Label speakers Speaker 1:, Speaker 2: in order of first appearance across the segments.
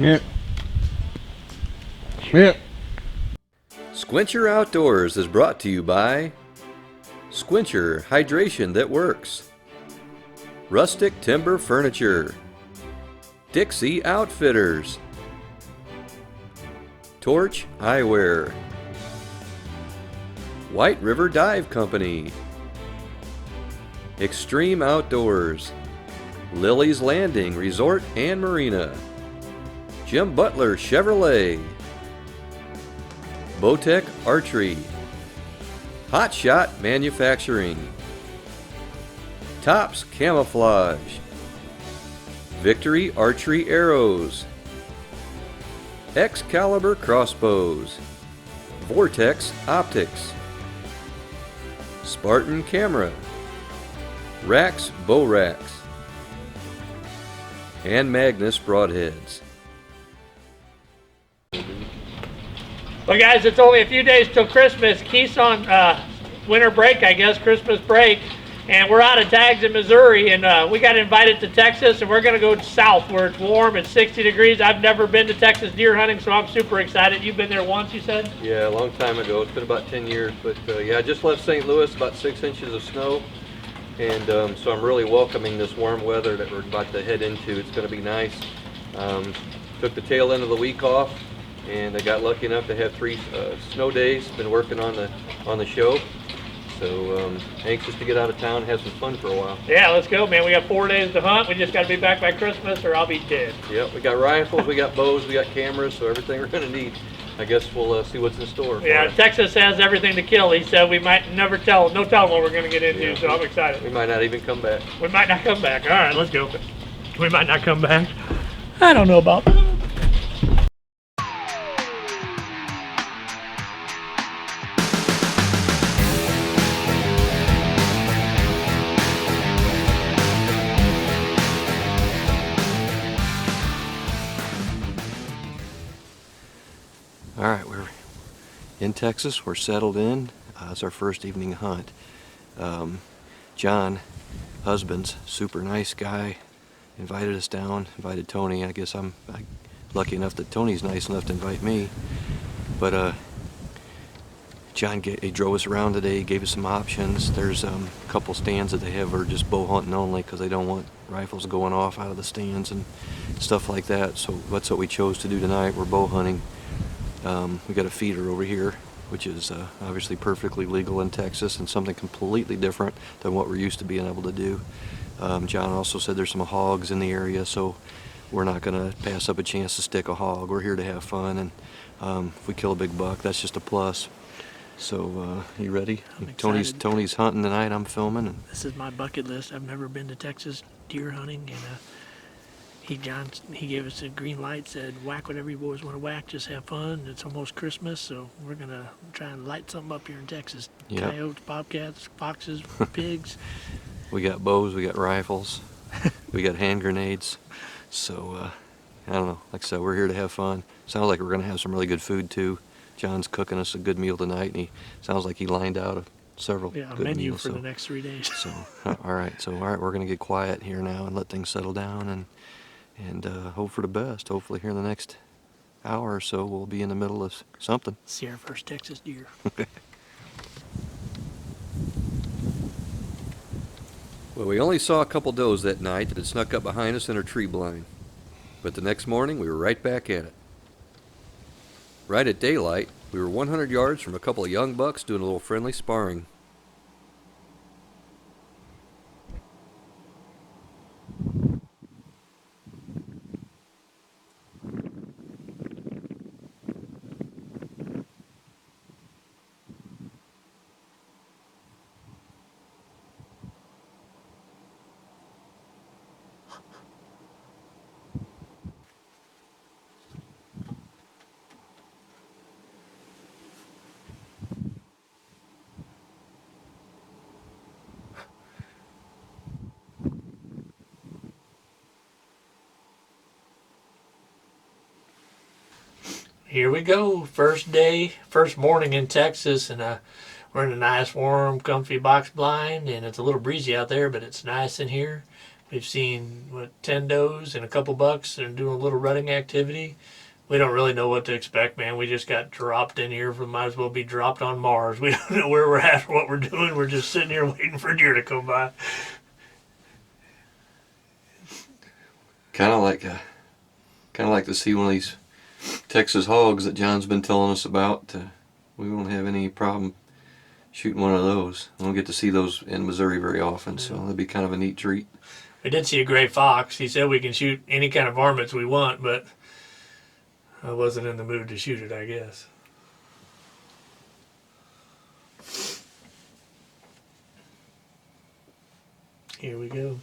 Speaker 1: Here. Here.
Speaker 2: Squincher Outdoors is brought to you by Squincher Hydration That Works, Rustic Timber Furniture, Dixie Outfitters, Torch Eyewear, White River Dive Company, Extreme Outdoors, Lily's Landing Resort and Marina, Jim Butler Chevrolet, Bowtech Archery, Hot Shot Manufacturing, Tops Camouflage, Victory Archery Arrows, Excalibur Crossbows, Vortex Optics, Spartan Camera, Rax Bow Racks, and Magnus Broadheads.
Speaker 3: Well, guys, it's only a few days till Christmas. Keith's on winter break, I guess, Christmas break. And we're out of tags in Missouri, and we got invited to Texas, and we're going to go south where it's warm. It's 60 degrees. I've never been to Texas deer hunting, so I'm super excited. You've been there once, you said?
Speaker 2: Yeah, a long time ago. It's been about 10 years. But yeah, I just left St. Louis, about 6 inches of snow. And so I'm really welcoming this warm weather that we're about to head into. It's going to be nice. Took the tail end of the week off, and I got lucky enough to have 3 snow days. Been working on the show. So anxious to get out of town and have some fun for a while.
Speaker 3: Yeah, let's go, man. We got 4 days to hunt. We just got to be back by Christmas or I'll be dead.
Speaker 2: Yep, we got rifles, we got bows, we got cameras, so everything we're going to need. I guess we'll see what's in store.
Speaker 3: Yeah, Texas has everything to kill. He said we might never tell, no telling what we're going to get into, so I'm excited.
Speaker 2: We might not even come back.
Speaker 3: We might not come back. All right, let's go. We might not come back. I don't know about that.
Speaker 2: All right, we're in Texas. We're settled in. It's our first evening hunt. John, husband's super nice guy, invited us down. Invited Tony. I guess I'm lucky enough that Tony's nice enough to invite me. But John he drove us around today. Gave us some options. There's a couple stands that they have are just bow hunting only because they don't want rifles going off out of the stands and stuff like that. So that's what we chose to do tonight. We're bow hunting. We got a feeder over here, which is obviously perfectly legal in Texas and something completely different than what we're used to being able to do. John also said there's some hogs in the area, so we're not going to pass up a chance to stick a hog. We're here to have fun, and if we kill a big buck, that's just a plus. So, you ready? Tony's hunting tonight. I'm filming. And
Speaker 3: this is my bucket list. I've never been to Texas deer hunting, and he gave us a green light, said whack whatever you boys want to whack, just have fun. It's almost Christmas, so we're gonna try and light something up here in Texas. Yep. Coyotes, bobcats, foxes, pigs.
Speaker 2: We got bows, we got rifles, we got hand grenades. So I don't know, like I said, we're here to have fun. Sounds like we're gonna have some really good food too. John's cooking us a good meal tonight, and he sounds like he lined out several good
Speaker 3: menu
Speaker 2: meals,
Speaker 3: for the next 3 days.
Speaker 2: So all right, we're gonna get quiet here now and let things settle down and hope for the best. Hopefully here in the next hour or so we'll be in the middle of something.
Speaker 3: See our first Texas deer.
Speaker 2: Well, we only saw a couple does that night that had snuck up behind us in our tree blind. But the next morning we were right back at it. Right at daylight, we were 100 yards from a couple of young bucks doing a little friendly sparring.
Speaker 3: Here we go. First day, first morning in Texas, and we're in a nice, warm, comfy box blind, and it's a little breezy out there, but it's nice in here. We've seen 10 does and a couple bucks and doing a little rutting activity. We don't really know what to expect, man. We just got dropped in here. Might as well be dropped on Mars. We don't know where we're at or what we're doing. We're just sitting here waiting for deer to come by.
Speaker 2: Kind of like to see one of these Texas hogs that John's been telling us about. We won't have any problem shooting one of those. I don't get to see those in Missouri very often, so that'd be kind of a neat treat.
Speaker 3: We did see a gray fox. He said we can shoot any kind of varmints we want, but I wasn't in the mood to shoot it, I guess. Here we go.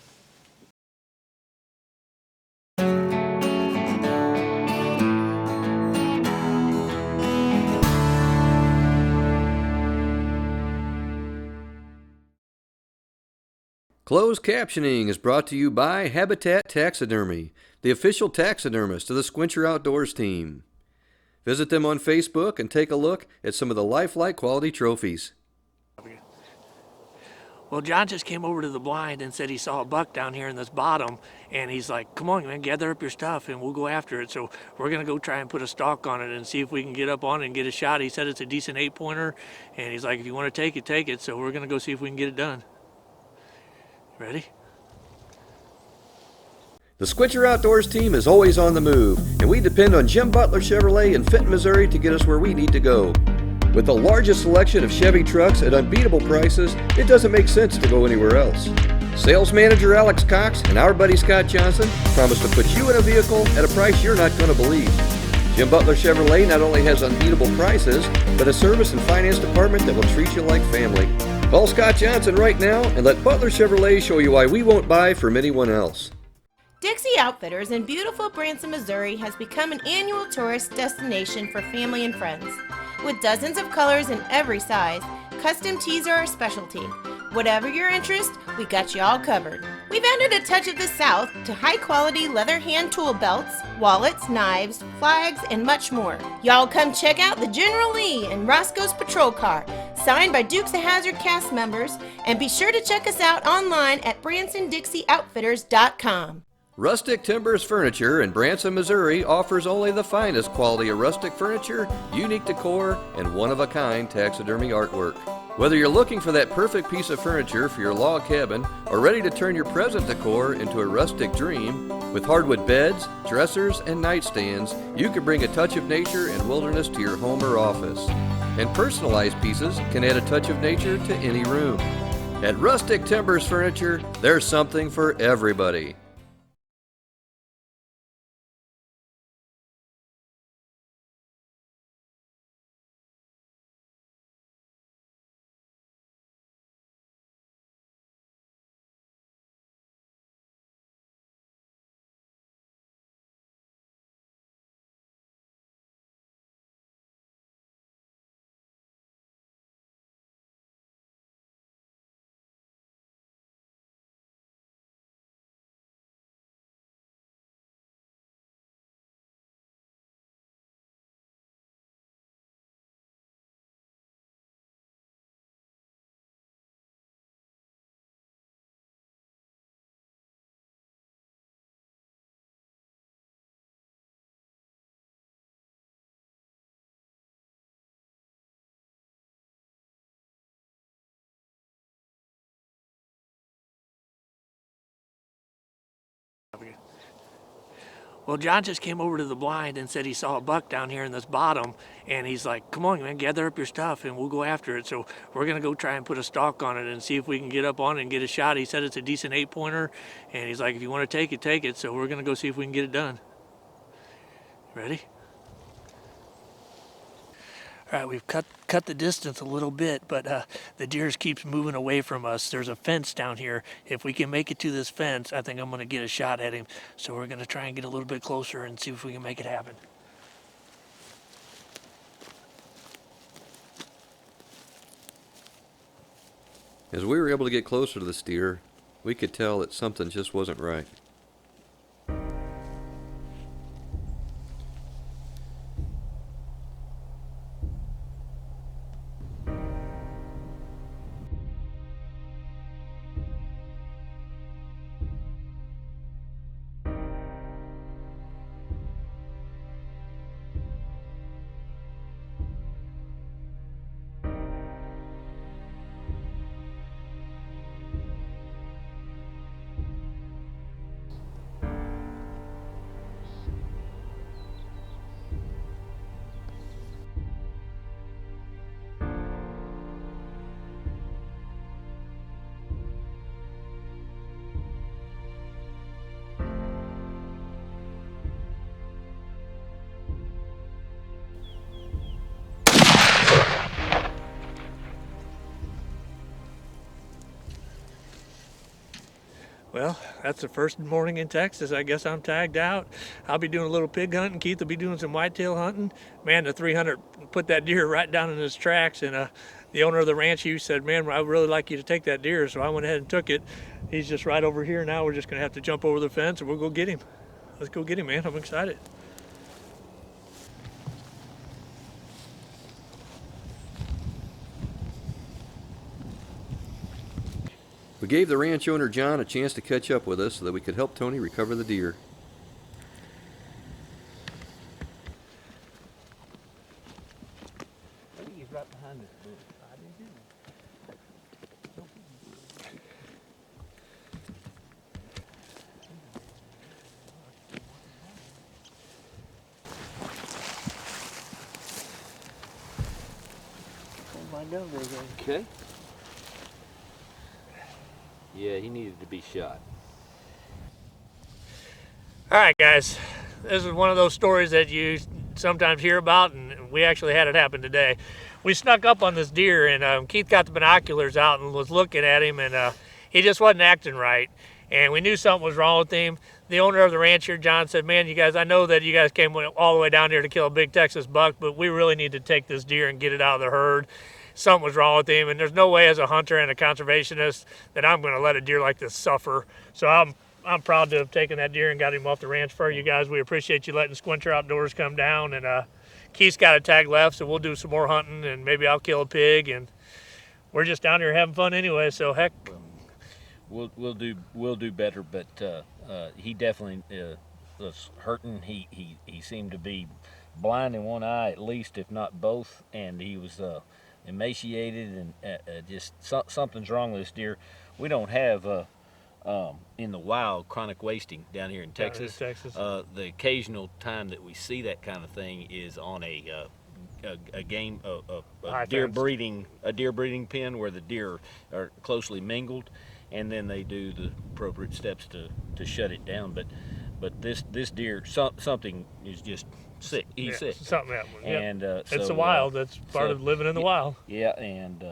Speaker 2: Closed captioning is brought to you by Habitat Taxidermy, the official taxidermist of the Squincher Outdoors team. Visit them on Facebook and take a look at some of the lifelike quality trophies.
Speaker 3: Well, John just came over to the blind and said he saw a buck down here in this bottom, and he's like, come on, man, gather up your stuff and we'll go after it. So we're going to go try and put a stalk on it and see if we can get up on it and get a shot. He said it's a decent 8-pointer, and he's like, if you want to take it, take it. So we're going to go see if we can get it done. Ready?
Speaker 2: The Squincher Outdoors team is always on the move, and we depend on Jim Butler Chevrolet in Fenton, Missouri to get us where we need to go. With the largest selection of Chevy trucks at unbeatable prices, it doesn't make sense to go anywhere else. Sales manager Alex Cox and our buddy Scott Johnson promise to put you in a vehicle at a price you're not going to believe. Jim Butler Chevrolet not only has unbeatable prices, but a service and finance department that will treat you like family. Call Scott Johnson right now and let Butler Chevrolet show you why we won't buy from anyone else.
Speaker 1: Dixie Outfitters in beautiful Branson, Missouri has become an annual tourist destination for family and friends. With dozens of colors in every size, custom tees are our specialty. Whatever your interest, we got you all covered. We've added a touch of the South to high-quality leather hand tool belts, wallets, knives, flags, and much more. Y'all come check out the General Lee and Roscoe's patrol car, signed by Dukes of Hazzard cast members, and be sure to check us out online at BransonDixieOutfitters.com.
Speaker 2: Rustic Timbers Furniture in Branson, Missouri offers only the finest quality of rustic furniture, unique decor, and one-of-a-kind taxidermy artwork. Whether you're looking for that perfect piece of furniture for your log cabin or ready to turn your present decor into a rustic dream, with hardwood beds, dressers, and nightstands, you can bring a touch of nature and wilderness to your home or office. And personalized pieces can add a touch of nature to any room. At Rustic Timbers Furniture, there's something for everybody.
Speaker 3: Well, John just came over to the blind and said he saw a buck down here in this bottom, and he's like, come on, man, gather up your stuff and we'll go after it. So we're going to go try and put a stalk on it and see if we can get up on it and get a shot. He said it's a decent 8-pointer, and he's like, if you want to take it, take it. So we're going to go see if we can get it done. Ready? All right, we've cut the distance a little bit, but the deer keeps moving away from us. There's a fence down here. If we can make it to this fence, I think I'm going to get a shot at him. So we're going to try and get a little bit closer and see if we can make it happen.
Speaker 2: As we were able to get closer to the steer, we could tell that something just wasn't right.
Speaker 3: Well, that's the first morning in Texas. I guess I'm tagged out. I'll be doing a little pig hunting. Keith will be doing some whitetail hunting. Man, the 300 put that deer right down in his tracks, and the owner of the ranch, he said, man, I'd really like you to take that deer. So I went ahead and took it. He's just right over here now. We're just going to have to jump over the fence and we'll go get him. Let's go get him, man. I'm excited.
Speaker 2: We gave the ranch owner John a chance to catch up with us so that we could help Tony recover the deer.
Speaker 3: I think he's right behind this bush.
Speaker 4: Okay. Yeah, he needed to be shot.
Speaker 3: All right, guys. This is one of those stories that you sometimes hear about, and we actually had it happen today. We snuck up on this deer, and Keith got the binoculars out and was looking at him, and he just wasn't acting right. And we knew something was wrong with him. The owner of the ranch here, John, said, man, you guys, I know that you guys came all the way down here to kill a big Texas buck, but we really need to take this deer and get it out of the herd. Something was wrong with him, and there's no way as a hunter and a conservationist that I'm going to let a deer like this suffer. So I'm proud to have taken that deer and got him off the ranch for you guys. We appreciate you letting Squincher Outdoors come down, and Keith's got a tag left, so we'll do some more hunting, and maybe I'll kill a pig, and we're just down here having fun anyway. So heck,
Speaker 4: We'll do better, but he definitely was hurting. He seemed to be blind in one eye at least, if not both, and he was emaciated, and just something's wrong with this deer. We don't have in the wild chronic wasting down here in Texas. The occasional time that we see that kind of thing is on a game of deer breeding pen where the deer are closely mingled, and then they do the appropriate steps to shut it down. But this deer, something is just sick. He's sick.
Speaker 3: Something happened.
Speaker 4: And
Speaker 3: it's the wild. That's part of living in the wild.
Speaker 4: Yeah, and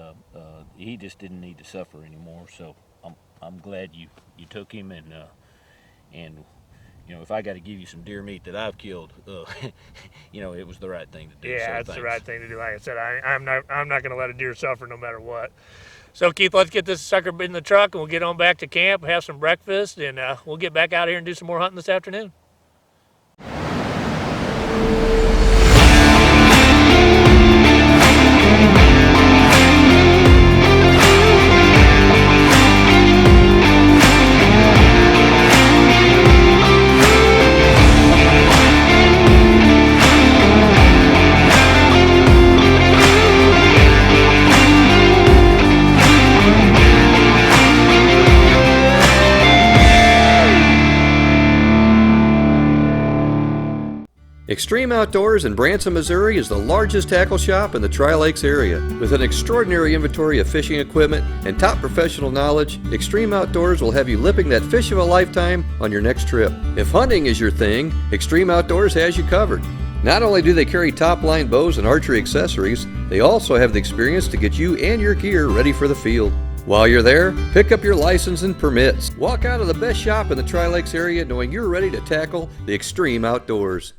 Speaker 4: he just didn't need to suffer anymore. So I'm glad you took him, and you know, if I got to give you some deer meat that I've killed, you know, it was the right thing to do.
Speaker 3: Yeah,
Speaker 4: so
Speaker 3: it's the
Speaker 4: thanks.
Speaker 3: right thing to do. Like I said, I'm not going to let a deer suffer no matter what. So Keith, let's get this sucker in the truck and we'll get on back to camp, have some breakfast, and we'll get back out here and do some more hunting this afternoon.
Speaker 2: Extreme Outdoors in Branson, Missouri is the largest tackle shop in the Tri-Lakes area. With an extraordinary inventory of fishing equipment and top professional knowledge, Extreme Outdoors will have you lipping that fish of a lifetime on your next trip. If hunting is your thing, Extreme Outdoors has you covered. Not only do they carry top-line bows and archery accessories, they also have the experience to get you and your gear ready for the field. While you're there, pick up your license and permits. Walk out of the best shop in the Tri-Lakes area knowing you're ready to tackle the extreme outdoors.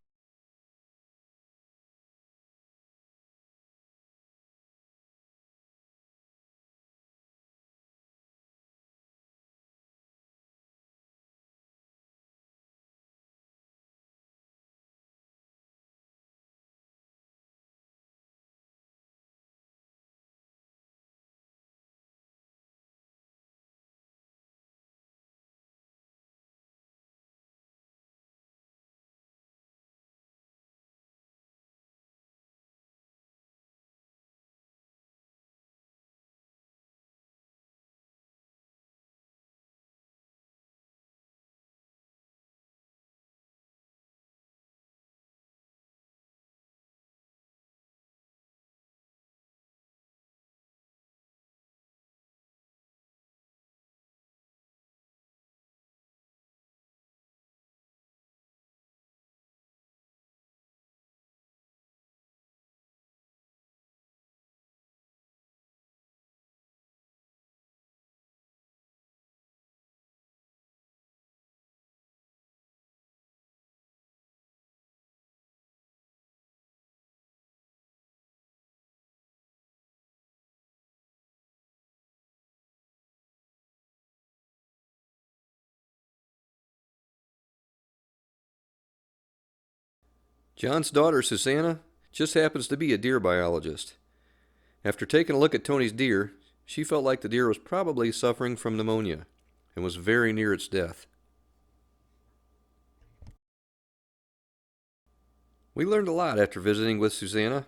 Speaker 2: John's daughter, Susanna, just happens to be a deer biologist. After taking a look at Tony's deer, she felt like the deer was probably suffering from pneumonia and was very near its death. We learned a lot after visiting with Susanna,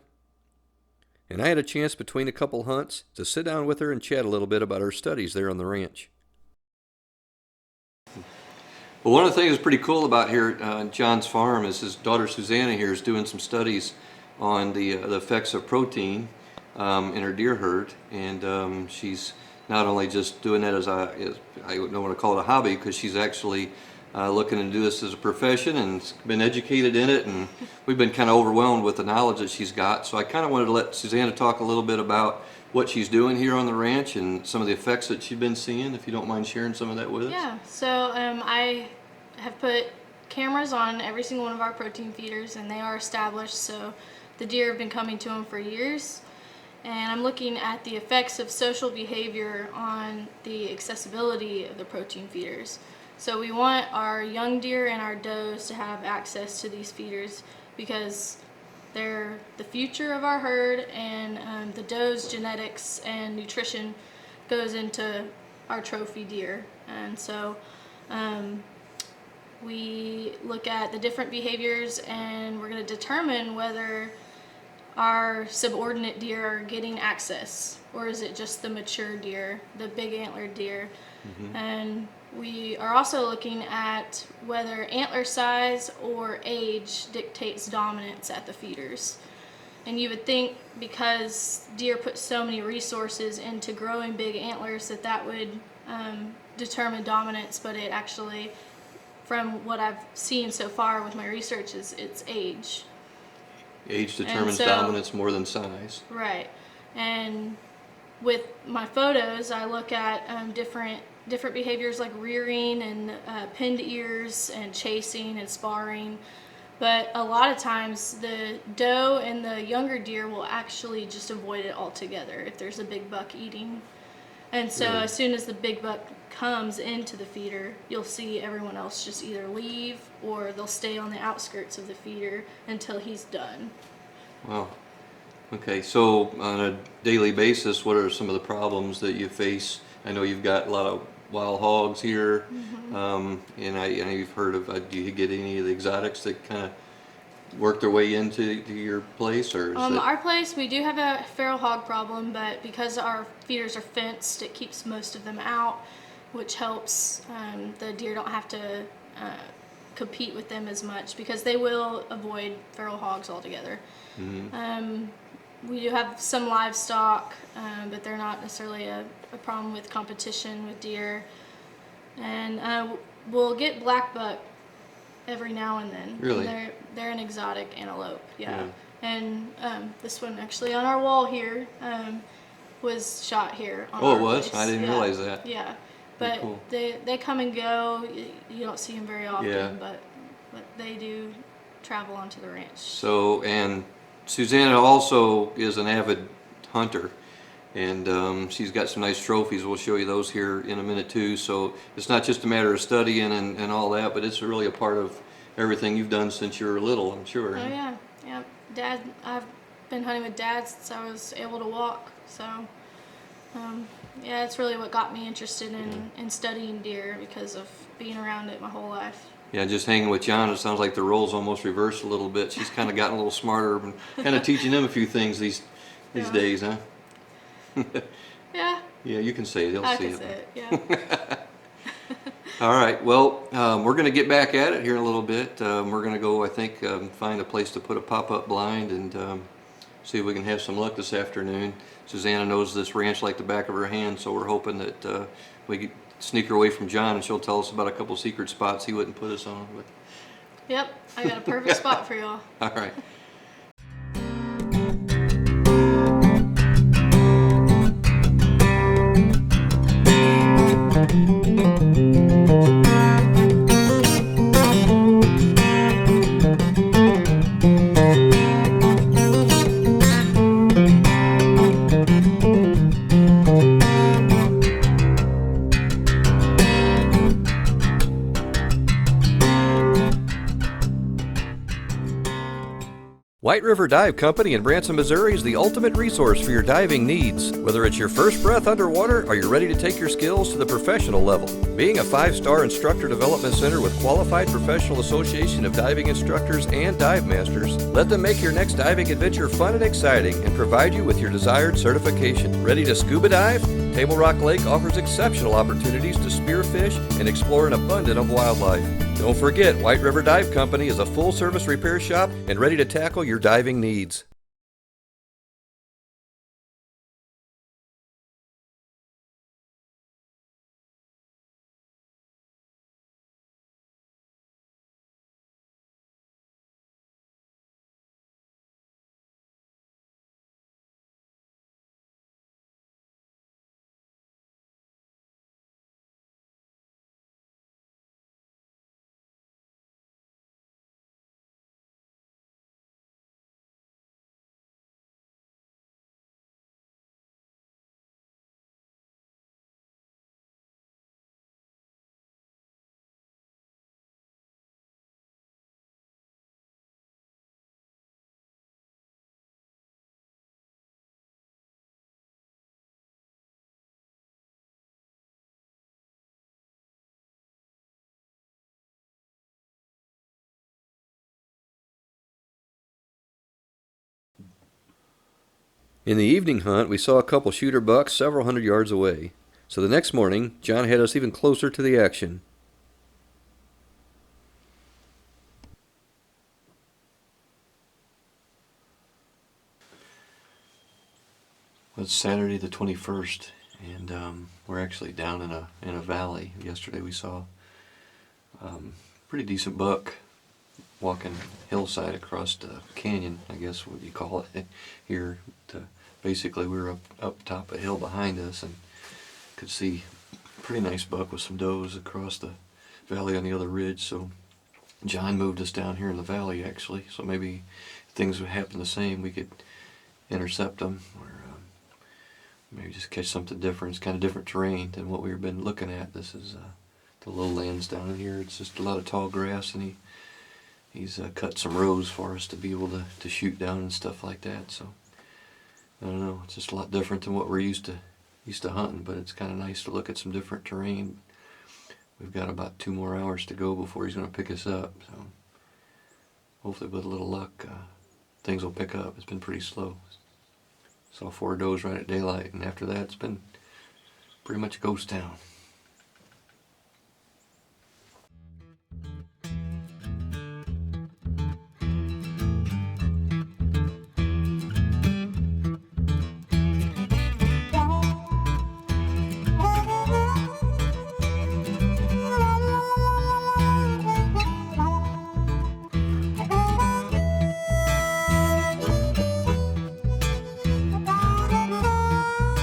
Speaker 2: and I had a chance between a couple hunts to sit down with her and chat a little bit about her studies there on the ranch. Well, one of the things that's pretty cool about here on John's farm is his daughter Susanna here is doing some studies on the effects of protein in her deer herd, and she's not only just doing that as I don't want to call it a hobby, because she's actually looking to do this as a profession and been educated in it, and we've been kind of overwhelmed with the knowledge that she's got. So I kind of wanted to let Susanna talk a little bit about what she's doing here on the ranch and some of the effects that she's been seeing, if you don't mind sharing some of that with us.
Speaker 5: Yeah, so I have put cameras on every single one of our protein feeders, and they are established, so the deer have been coming to them for years. And I'm looking at the effects of social behavior on the accessibility of the protein feeders. So we want our young deer and our does to have access to these feeders because they're the future of our herd, and the doe's genetics and nutrition goes into our trophy deer. And so we look at the different behaviors, and we're going to determine whether our subordinate deer are getting access, or is it just the mature deer, the big antlered deer. And we are also looking at whether antler size or age dictates dominance at the feeders. And you would think because deer put so many resources into growing big antlers that would determine dominance, but it actually, from what I've seen so far with my research, is it's age.
Speaker 2: Age determines dominance more than size.
Speaker 5: Right. And with my photos, I look at different behaviors like rearing and pinned ears and chasing and sparring. But a lot of times the doe and the younger deer will actually just avoid it altogether if there's a big buck eating. And so as soon as the big buck comes into the feeder, you'll see everyone else just either leave or they'll stay on the outskirts of the feeder until he's done.
Speaker 2: Wow. Okay, so on a daily basis, what are some of the problems that you face? I know you've got a lot of wild hogs here, and I know you've heard of, do you get any of the exotics that kind of work their way into your place, or is
Speaker 5: our place, we do have a feral hog problem, but because our feeders are fenced, it keeps most of them out, which helps. The deer don't have to compete with them as much because they will avoid feral hogs altogether. We do have some livestock, but they're not necessarily a problem with competition with deer. And we'll get black buck every now and then.
Speaker 2: Really?
Speaker 5: And they're an exotic antelope, yeah. And this one actually on our wall here was shot here on our
Speaker 2: it was?
Speaker 5: place.
Speaker 2: I didn't realize that.
Speaker 5: Yeah, but
Speaker 2: cool.
Speaker 5: they come and go. You don't see them very often,
Speaker 2: Yeah.
Speaker 5: but they do travel onto the ranch.
Speaker 2: So, and Susanna also is an avid hunter, and she's got some nice trophies. We'll show you those here in a minute too. So it's not just a matter of studying and all that, but it's really a part of everything you've done since you were little, I'm sure.
Speaker 5: Oh yeah, yeah. Dad, I've been hunting with Dad since I was able to walk. So yeah, it's really what got me interested in studying deer because of being around it my whole life.
Speaker 2: Yeah, just hanging with John, it sounds like the roles almost reversed a little bit. She's kind of gotten a little smarter and kind of teaching him a few things these days, huh?
Speaker 5: Yeah.
Speaker 2: Yeah, you can say it. He'll
Speaker 5: I
Speaker 2: see
Speaker 5: can say it. Yeah.
Speaker 2: All right. Well, we're going to get back at it here in a little bit. We're going to go, I think, find a place to put a pop-up blind and see if we can have some luck this afternoon. Susanna knows this ranch like the back of her hand, so we're hoping that we can sneak her away from John and she'll tell us about a couple secret spots he wouldn't put us on. But...
Speaker 5: Yep. I got a perfect spot for y'all.
Speaker 2: All right. White River Dive Company in Branson, Missouri is the ultimate resource for your diving needs. Whether it's your first breath underwater or you're ready to take your skills to the professional level. Being a 5-star instructor development center with qualified professional association of diving instructors and dive masters, let them make your next diving adventure fun and exciting and provide you with your desired certification. Ready to scuba dive? Table Rock Lake offers exceptional opportunities to spearfish and explore an abundance of wildlife. Don't forget, White River Dive Company is a full-service repair shop and ready to tackle your diving needs. In the evening hunt, we saw a couple shooter bucks several hundred yards away. So the next morning, John had us even closer to the action. Well, it's Saturday the 21st, and we're actually down in a valley. Yesterday we saw pretty decent buck walking hillside across the canyon, I guess what you call it here. Basically, we were up top a hill behind us and could see a pretty nice buck with some does across the valley on the other ridge. So John moved us down here in the valley, actually. So maybe if things would happen the same, we could intercept them or maybe just catch something different. It's kind of different terrain than what we've been looking at. This is the lowlands down in here. It's just a lot of tall grass, and he's cut some rows for us to be able to shoot down and stuff like that. So I don't know, it's just a lot different than what we're used to hunting, but it's kind of nice to look at some different terrain. We've got about 2 more hours to go before he's going to pick us up, so hopefully with a little luck things will pick up. It's been pretty slow. Saw 4 does right at daylight, and after that it's been pretty much ghost town.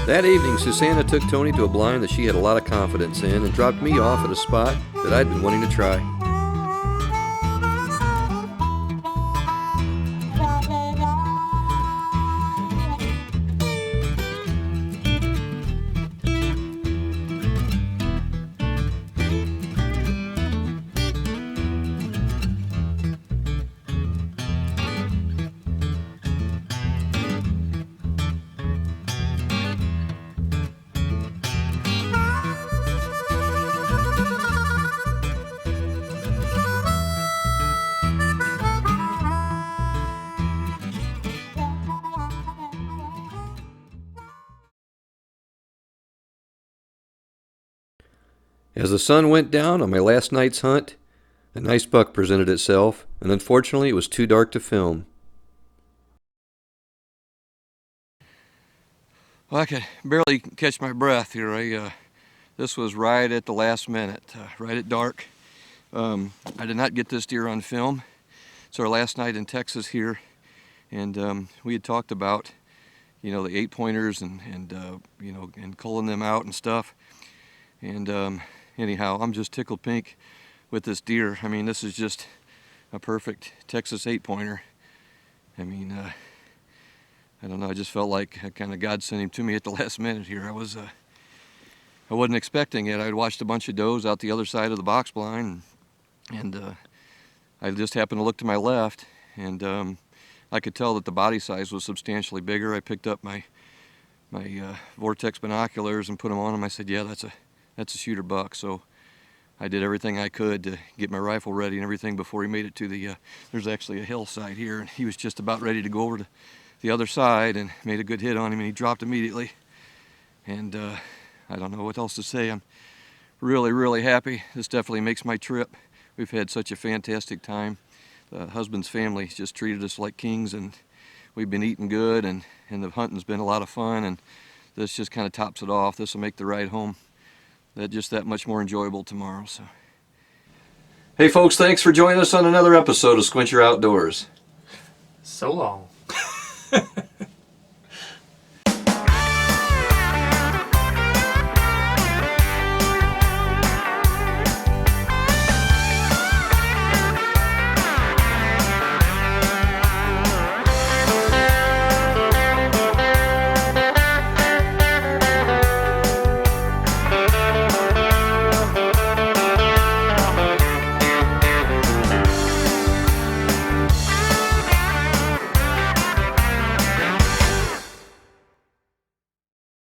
Speaker 2: That evening, Susanna took Tony to a blind that she had a lot of confidence in and dropped me off at a spot that I'd been wanting to try. As the sun went down on my last night's hunt, a nice buck presented itself, and unfortunately it was too dark to film. Well, I could barely catch my breath here. This was right at the last minute, right at dark. I did not get this deer on film. It's our last night in Texas here, and we had talked about, the 8-pointers and culling them out and stuff. And anyhow, I'm just tickled pink with this deer. I mean, this is just a perfect Texas 8-pointer. I mean, I don't know, I just felt like kind of God sent him to me at the last minute here. I wasn't expecting it. I'd watched a bunch of does out the other side of the box blind, and I just happened to look to my left, and I could tell that the body size was substantially bigger. I picked up my Vortex binoculars and put them on him. I said, yeah, that's a shooter buck. So I did everything I could to get my rifle ready and everything before he made it to the, there's actually a hillside here, and he was just about ready to go over to the other side and made a good hit on him, and he dropped immediately. And I don't know what else to say. I'm really happy. This definitely makes my trip. We've had such a fantastic time. The husband's family just treated us like kings, and we've been eating good, and the hunting's been a lot of fun, and this just kind of tops it off. This will make the ride home that much more enjoyable tomorrow. So, hey folks, thanks for joining us on another episode of Squint Your Outdoors.
Speaker 3: So long.